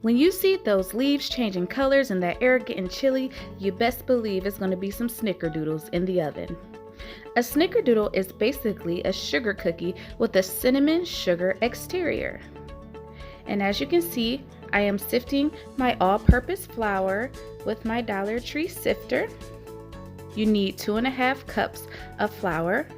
When you see those leaves changing colors and that air getting chilly, you best believe it's going to be some snickerdoodles in the oven. A snickerdoodle is basically a sugar cookie with a cinnamon sugar exterior. And as you can see, I am sifting my all-purpose flour with my Dollar Tree sifter. You need 2.5 cups of flour.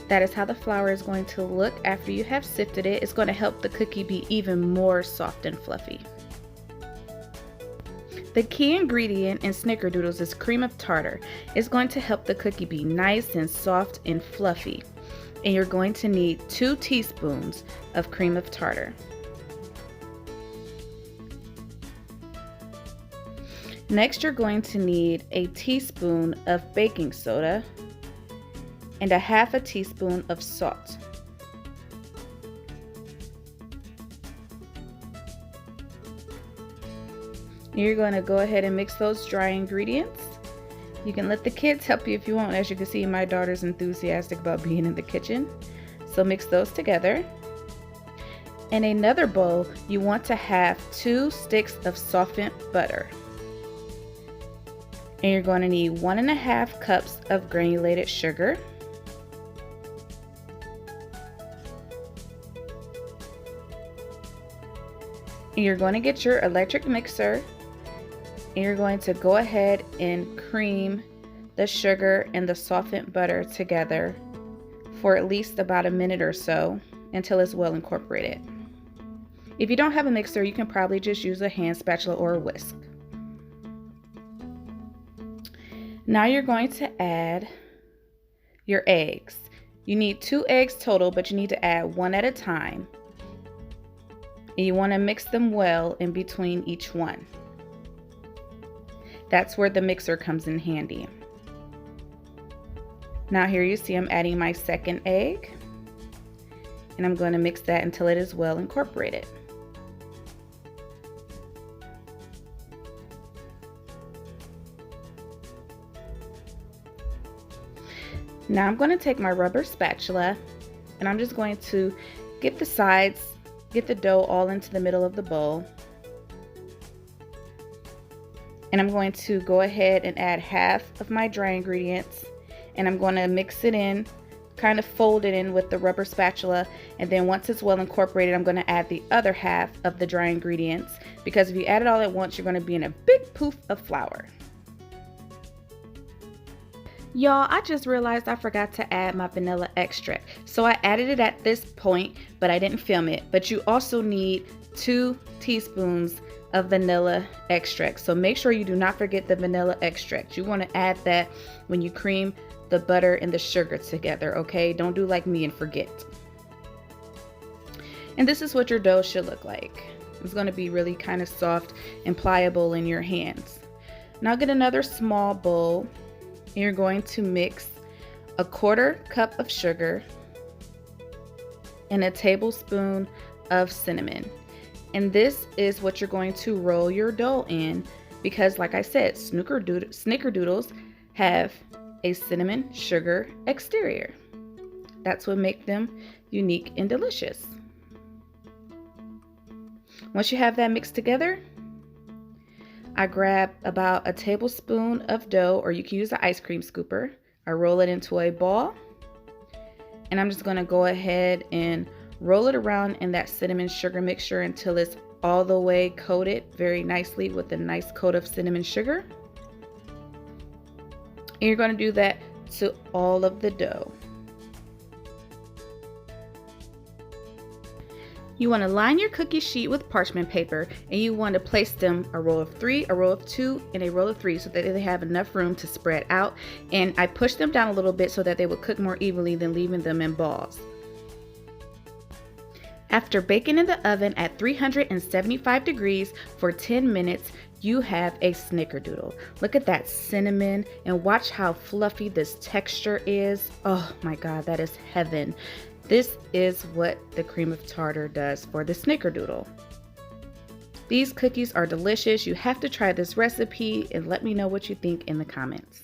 That is how the flour is going to look after you have sifted it. It's going to help the cookie be even more soft and fluffy. The key ingredient in snickerdoodles is cream of tartar. It's going to help the cookie be nice and soft and fluffy. And you're going to need 2 teaspoons of cream of tartar. Next, you're going to need a teaspoon of baking soda and 1/2 teaspoon of salt. You're going to go ahead and mix those dry ingredients. You can let the kids help you if you want. As you can see, my daughter's enthusiastic about being in the kitchen. So mix those together. In another bowl, you want to have 2 sticks of softened butter. And you're going to need 1.5 cups of granulated sugar. And you're going to get your electric mixer. And you're going to go ahead and cream the sugar and the softened butter together for at least about a minute or so until it's well incorporated. If you don't have a mixer, you can probably just use a hand spatula or a whisk. Now you're going to add your eggs. You need 2 eggs total, but you need to add 1 at a time. And you want to mix them well in between each one. That's where the mixer comes in handy. Now here you see I'm adding my 2nd egg, and I'm going to mix that until it is well incorporated. Now I'm going to take my rubber spatula and I'm just going to get the sides, get the dough all into the middle of the bowl. And I'm going to go ahead and add 1/2 of my dry ingredients, and I'm going to mix it in, kind of fold it in with the rubber spatula, and then once it's well incorporated, I'm going to add the other 1/2 of the dry ingredients, because if you add it all at once, you're going to be in a big poof of flour. Y'all, I just realized I forgot to add my vanilla extract. So I added it at this point, but I didn't film it. But you also need 2 teaspoons of vanilla extract. So make sure you do not forget the vanilla extract. You want to add that when you cream the butter and the sugar together, okay? Don't do like me and forget. And this is what your dough should look like. It's going to be really kind of soft and pliable in your hands. Now get another small bowl. You're going to mix 1/4 cup of sugar and a tablespoon of cinnamon. And this is what you're going to roll your dough in, because like I said, snickerdoodles have a cinnamon sugar exterior. That's what makes them unique and delicious. Once you have that mixed together, I grab about a tablespoon of dough, or you can use an ice cream scooper. I roll it into a ball, and I'm just going to go ahead and roll it around in that cinnamon sugar mixture until it's all the way coated very nicely with a nice coat of cinnamon sugar. And you're going to do that to all of the dough. You want to line your cookie sheet with parchment paper, and you want to place them a row of 3, a row of 2, and a row of 3 so that they have enough room to spread out. And I pushed them down a little bit so that they would cook more evenly than leaving them in balls. After baking in the oven at 375 degrees for 10 minutes, you have a snickerdoodle. Look at that cinnamon, and watch how fluffy this texture is. Oh my God, that is heaven. This is what the cream of tartar does for the snickerdoodle. These cookies are delicious. You have to try this recipe and let me know what you think in the comments.